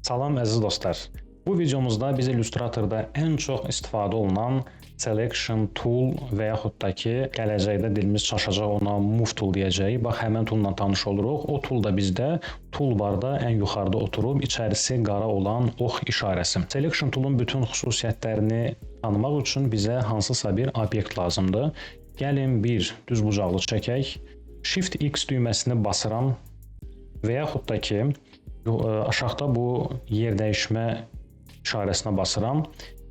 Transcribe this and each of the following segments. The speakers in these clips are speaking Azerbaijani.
Salam əziz dostlar. Bu videomuzda biz Illustratorda ən çox istifadə olunan Selection Tool və yaxud da ki, gələcəkdə dilimiz çaşacaq ona Move Tool deyəcəyik. Bax, həmən tool'la tanış oluruq. O tool da bizdə toolbarda ən yuxarıda oturub, içərisi qara olan ox işarəsi. Selection Tool'un bütün xüsusiyyətlərini tanımaq üçün bizə hansısa bir obyekt lazımdır. Gəlin bir düzbucaqlı çəkək. Shift X düyməsini basıram və yaxud da ki, aşağıda bu yer dəyişmə işarəsinə basıram.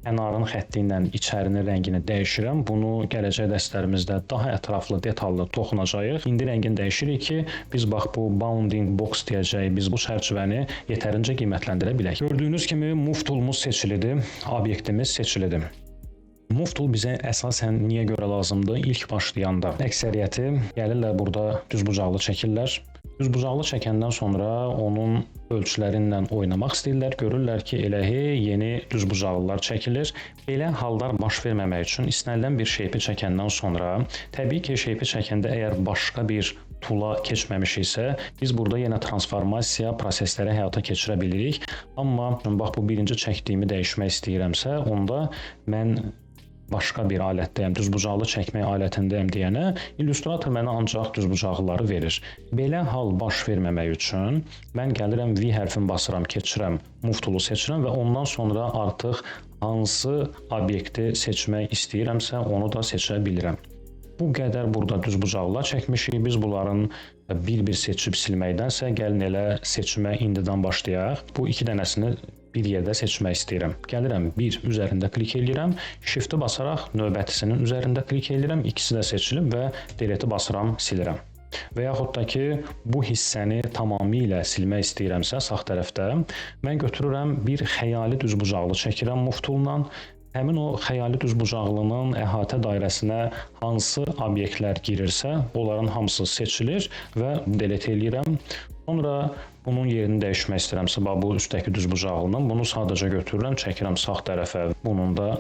Kənarın xətti ilə içərinin rəngini dəyişirəm. Bunu gələcək dərslərimizdə daha ətraflı, detallı toxunacağıq. İndi rəngini dəyişirik ki, biz bax bu bounding box deyəcəyik. Biz bu çərçivəni yetərincə qiymətləndirə bilək. Gördüyünüz kimi Move tool'umuz seçilidir, obyektimiz seçilidir. Move tool bizə əsasən niyə görə lazımdır? İlk başlayanda əksəriyyəti gəlirlər burada düzbucaqlı çəkirlər. Düzbucaqlı çəkəndən sonra onun ölçülərinlə oynamaq istəyirlər. Görürlər ki, elə yeni düzbucaqlılar çəkilir. Belə hallar baş verməmək üçün istənilən bir şeypi çəkəndən sonra, təbii ki, şeypi çəkəndə əgər başqa bir tool'a keçməmişiksə, biz burada yenə transformasiya prosesləri həyata keçirə bilirik. Amma bax bu birinci çəkdiyimi dəyişmək istəyirəmsə, onda mən başqa bir alətdəyəm, düzbucaqlı çəkmək alətindəyəm deyənə Illustrator mənə ancaq düzbucaqlıları verir. Belə hal baş verməmək üçün mən gəlirəm V hərfini basıram, keçirəm, Move tool'u seçirəm və ondan sonra artıq hansı obyekti seçmək istəyirəmsə onu da seçə bilirəm. Bu qədər burada düzbucaqlılar çəkmişik. Biz bunların bir-bir seçib silməkdənsə gəlin elə seçimə indidən başlayaq. Bu iki dənəsini bir yerdə seçmək istəyirəm. Gəlirəm bir üzərində klik edirəm, Shift-i basaraq növbətisinin üzərində klik edirəm, ikisi də seçilib və Delete-i basıram, silirəm. Və yaxud da ki, bu hissəni tamamilə silmək istəyirəmsə sağ tərəfdə, mən götürürəm bir xəyali düzbucaqlı çəkirəm Move tool-la. Həmin o xəyali düzbucaqlının əhatə dairəsinə hansı obyektlər girirsə, onların hamısı seçilir və Delete edirəm. Sonra bunun yerini dəyişmək istəyirəmsə, bu üstdəki düzbucaqlının bunu sadəcə götürürəm, çəkirəm sağ tərəfə, bunun da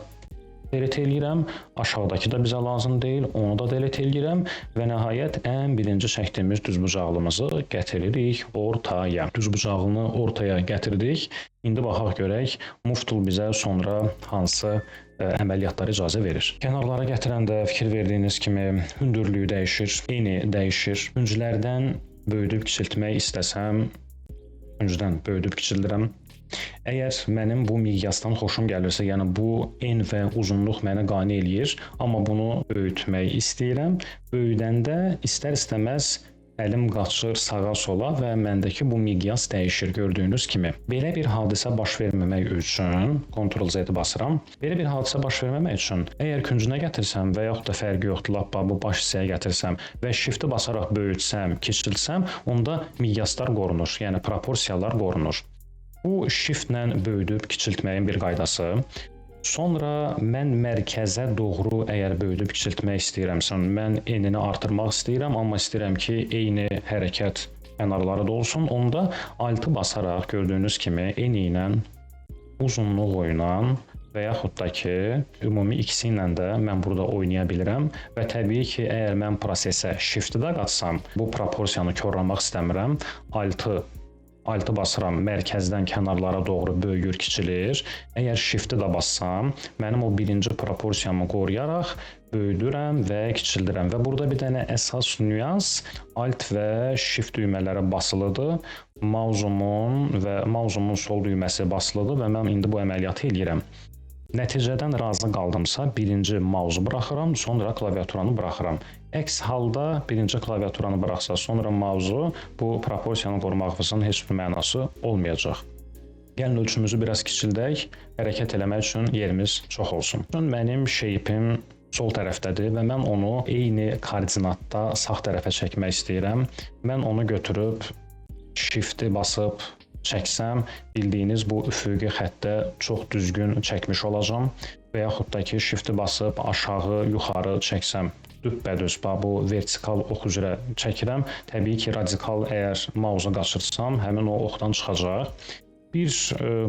Delete edirəm. Aşağıdakı da bizə lazım deyil, onu da Delete edirəm və nəhayət ən birinci çəkdiyimiz düzbucaqlımızı gətiririk ortaya. Düzbucaqlını ortaya gətirdik. İndi baxaq görək, Move tool bizə sonra hansı əməliyyatlara icazə verir. Kənarlara gətirəndə fikir verdiyiniz kimi hündürlüyü dəyişir, eni dəyişir. Künclərdən böyüdüb kiçiltmək istəsəm, küncdən böyüdüb kiçildirəm. Əgər mənim bu miqyasdan xoşum gəlirsə, yəni bu en və uzunluq məni qane eləyir, amma bunu böyütmək istəyirəm. Böyüdəndə istər-istəməz əlim qaçır sağa sola və məndəki bu miqyas dəyişir gördüyünüz kimi. Belə bir hadisə baş verməmək üçün Ctrl-Z basıram. Belə bir hadisə baş verməmək üçün əgər küncünə gətirsəm və yaxud da fərqi yoxdur, lap bu baş hissəyə gətirsəm və Shift-i basaraq böyütsəm, kiçilsəm, onda miqyaslar qorunur, yəni proporsiyalar qorunur. Bu Shift-lə böyüdüb kiçiltməyin bir qaydası. Sonra mən mərkəzə doğru əgər böyüdüb kiçiltmək istəyirəmsə, mən enini artırmaq istəyirəm, amma istəyirəm ki, eyni hərəkət kənarları da olsun. Onda Alt-ı basaraq gördüyünüz kimi eni ilə uzunluğu ilə və yaxud da ki, ümumi ikisi ilə də mən burada oynaya bilirəm və təbii ki, əgər mən prosesə Shift-i də qatsam, bu proporsiyanı korlamaq istəmirəm, Alt-ı basıram, mərkəzdən kənarlara doğru böyüyür, kiçilir. Əgər Shift-i də bassam, mənim o birinci proporsiyamı qoruyaraq böyüdürəm və kiçildirəm. Və burada bir dənə əsas nüans Alt və Shift düymələri basılıdır. Mausumun sol düyməsi basılıdır və mən indi bu əməliyyatı eləyirəm. Nəticədən razı qaldımsa, birinci mausu buraxıram, sonra klaviaturanı buraxıram. Əks halda birinci klaviaturanı buraxsa, sonra mausu, bu proporsiyanı qorumağımızın heç bir mənası olmayacaq. Gəlin ölçümüzü biraz kiçildək, hərəkət eləmək üçün yerimiz çox olsun. Mənim shape'im sol tərəfdədir və mən onu eyni koordinatda sağ tərəfə çəkmək istəyirəm. Mən onu götürüb Shift-i basıb çəksəm, bildiyiniz bu üfüqi xəttə çox düzgün çəkmiş olacam və yaxud da ki, Shift-i basıb aşağı, yuxarı çəksəm, düppədüz bu vertikal ox üzrə çəkirəm. Təbii ki, radikal əgər mausu qaçırsam, həmin o oxdan çıxacaq. Bir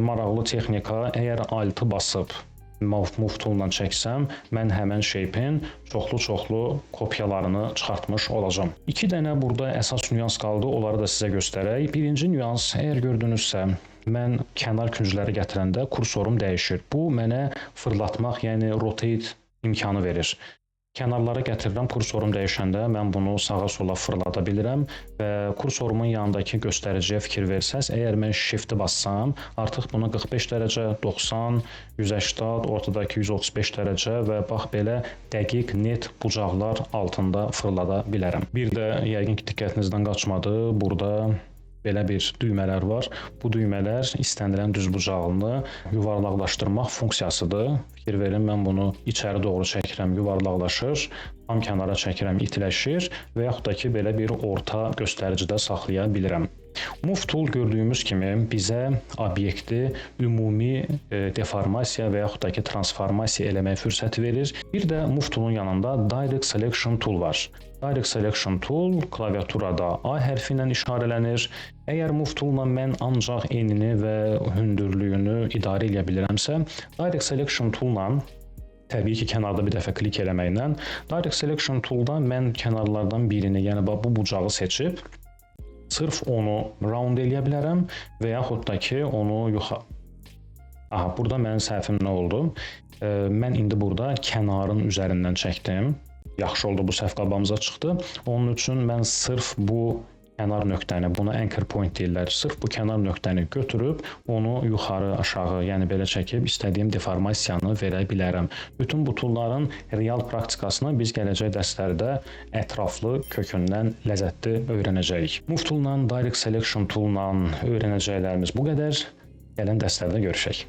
maraqlı texnika, əgər Alt-ı basıb Move tool-la çəksəm, mən həmən shape-in çoxlu kopyalarını çıxartmış olacam. İki dənə burada əsas nüans qaldı, onları da sizə göstərək. Birinci nüans, əgər gördünüzsə, mən kənar küncləri gətirəndə kursorum dəyişir. Bu mənə fırlatmaq, yəni rotate imkanı verir. Kənarlara gətirirəm, kursorum dəyişəndə mən bunu sağa-sola fırlada bilirəm və kursorumun yanındakı göstəriciyə fikir versəz, əgər mən shift-i bassam, artıq bunu 45 dərəcə, 90, 180, ortadakı 135 dərəcə və bax belə dəqiq, net bucaqlar altında fırlada bilərəm. Bir də yəqin ki, diqqətinizdən qaçmadı, burada belə bir düymələr var. Bu düymələr istənilən düz bucağını yuvarlaqlaşdırmaq funksiyasıdır. Fikir verin, mən bunu içəri doğru çəkirəm, yuvarlaqlaşır, tam kənara çəkirəm, itiləşir və yaxud da ki, belə bir orta göstəricidə saxlaya bilirəm. Move tool gördüyümüz kimi bizə obyekti ümumi deformasiya və yaxud da ki, transformasiya eləmək fürsəti verir. Bir də Move tool'un yanında Direct Selection tool var. Direct Selection tool klaviaturada A hərfi ilə işarələnir. Əgər Move tool-la mən ancaq enini və hündürlüyünü idarə edə bilirəmsə, Direct Selection tool-la təbii ki, kənarda bir dəfə klik eləməklə Direct Selection tool-da mən kənarlardan birini, yəni bu bucağı seçib sırf onu round eləyə bilərəm və yaxud da ki, onu yuxarı... Aha, burada mənim səhvim nə oldu? Mən indi burada kənarın üzərindən çəkdim. Yaxşı oldu, bu səhv qabağımıza çıxdı. Onun üçün mən sırf bu kənar nöqtəni, buna anchor point deyirlər, sırf bu kənar nöqtəni götürüb, onu yuxarı, aşağı, yəni belə çəkib istədiyim deformasiyanı verə bilərəm. Bütün bu toolların real praktikasını biz gələcək dərslərdə ətraflı, kökündən ləzzətli öyrənəcəyik. Move tool-la, Direct Selection tool-la öyrənəcəklərimiz bu qədər. Gələn dərslərdə görüşək.